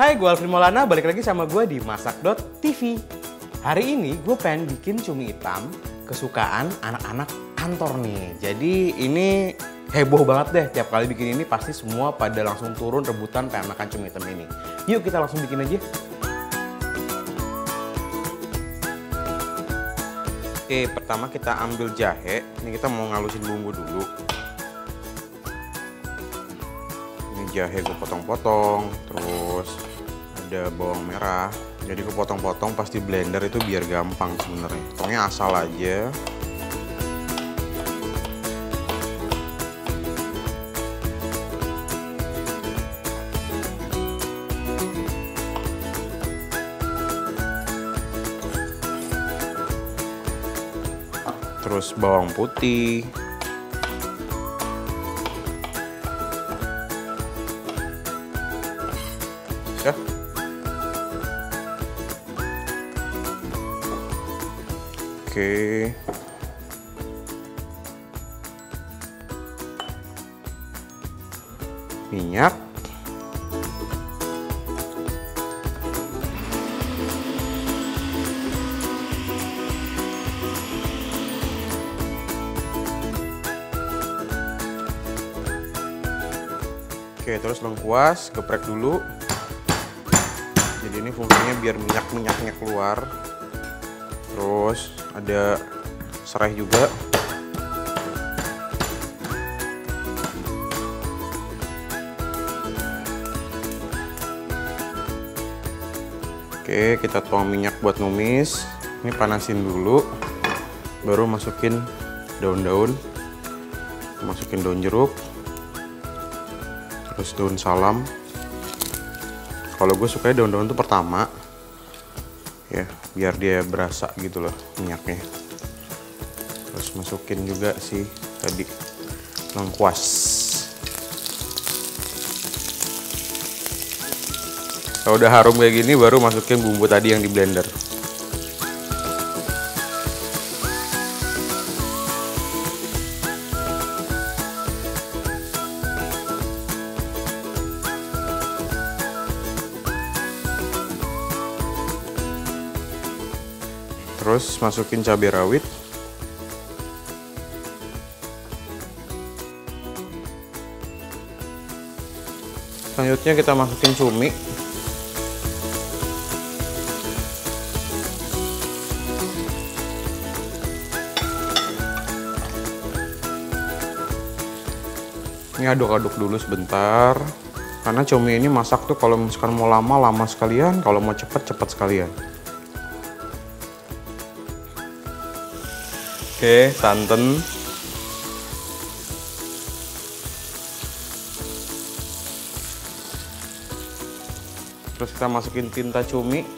Hai, gue Alvin Maulana, balik lagi sama gue di Masak.tv. Hari ini gue pengen bikin cumi hitam kesukaan anak-anak kantor nih. Jadi ini heboh banget deh, tiap kali bikin ini pasti semua pada langsung turun rebutan pengen makan cumi hitam ini. Yuk kita langsung bikin aja. Oke, pertama kita ambil jahe. Ini kita mau ngalusin bumbu dulu. Ini jahe gue potong-potong, terus ada bawang merah. Jadi gue potong-potong pas di blender itu biar gampang sebenarnya. Pokoknya asal aja. Terus bawang putih. Ya. Oke. Minyak. Oke, terus lengkuas, geprek dulu. Jadi ini fungsinya biar minyak-minyaknya keluar. Terus ada serai juga. Oke, kita tuang minyak buat numis. Ini panasin dulu. Baru masukin daun-daun. Masukin daun jeruk. Terus daun salam. Kalau gue suka daun-daun itu pertama, ya biar dia berasa gitu loh minyaknya. Terus masukin juga si tadi lengkuas. Kalau udah harum kayak gini, baru masukin bumbu tadi yang di blender. Terus masukin cabai rawit. Selanjutnya kita masukin cumi. Ini aduk-aduk dulu sebentar. Karena cumi ini masak tuh kalau misalkan mau lama sekalian, kalau mau cepat sekalian. Oke, santan. Terus kita masukin tinta cumi.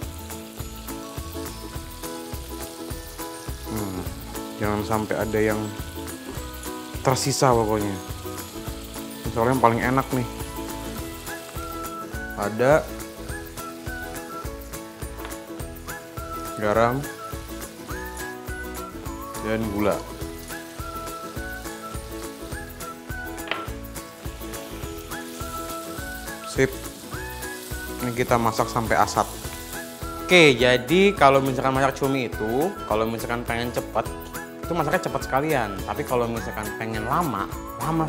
Jangan sampai ada yang tersisa pokoknya. Soalnya yang paling enak nih. Ada garam dan gula. Sip. Ini kita masak sampai asat. Oke, jadi kalau misalkan masak cumi itu, kalau misalkan pengen cepet, itu masaknya cepat sekalian. Tapi kalau misalkan pengen lama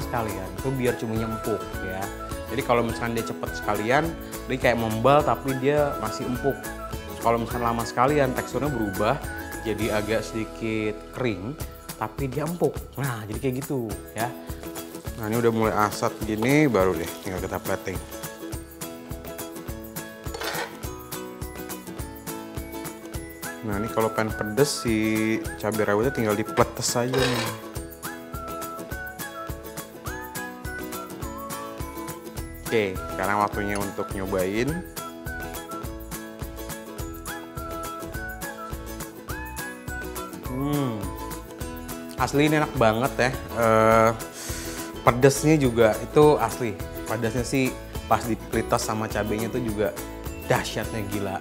sekalian. Itu biar cuminya empuk ya. Jadi kalau misalkan dia cepet sekalian, dia kayak membal tapi dia masih empuk. Kalau misalkan lama sekalian, teksturnya berubah. Jadi agak sedikit kering, tapi dia empuk. Nah, jadi kayak gitu ya. Nah, ini udah mulai asat gini, baru deh tinggal kita plating. Nah, ini kalau pengen pedes si cabai rawitnya tinggal dipletes aja nih. Oke, sekarang waktunya untuk nyobain. Asli ini enak banget ya. Pedesnya juga itu asli. Pedesnya sih pas dipelitos sama cabenya itu juga dahsyatnya gila.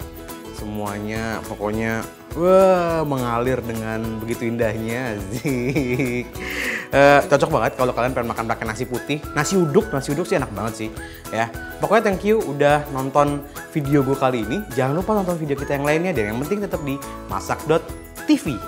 Semuanya pokoknya wah mengalir dengan begitu indahnya. Zik. Cocok banget kalau kalian pengen makan pakai nasi putih. Nasi uduk sih enak banget sih. Ya, pokoknya thank you udah nonton video gue kali ini. Jangan lupa nonton video kita yang lainnya dan yang penting tetap di masak.tv.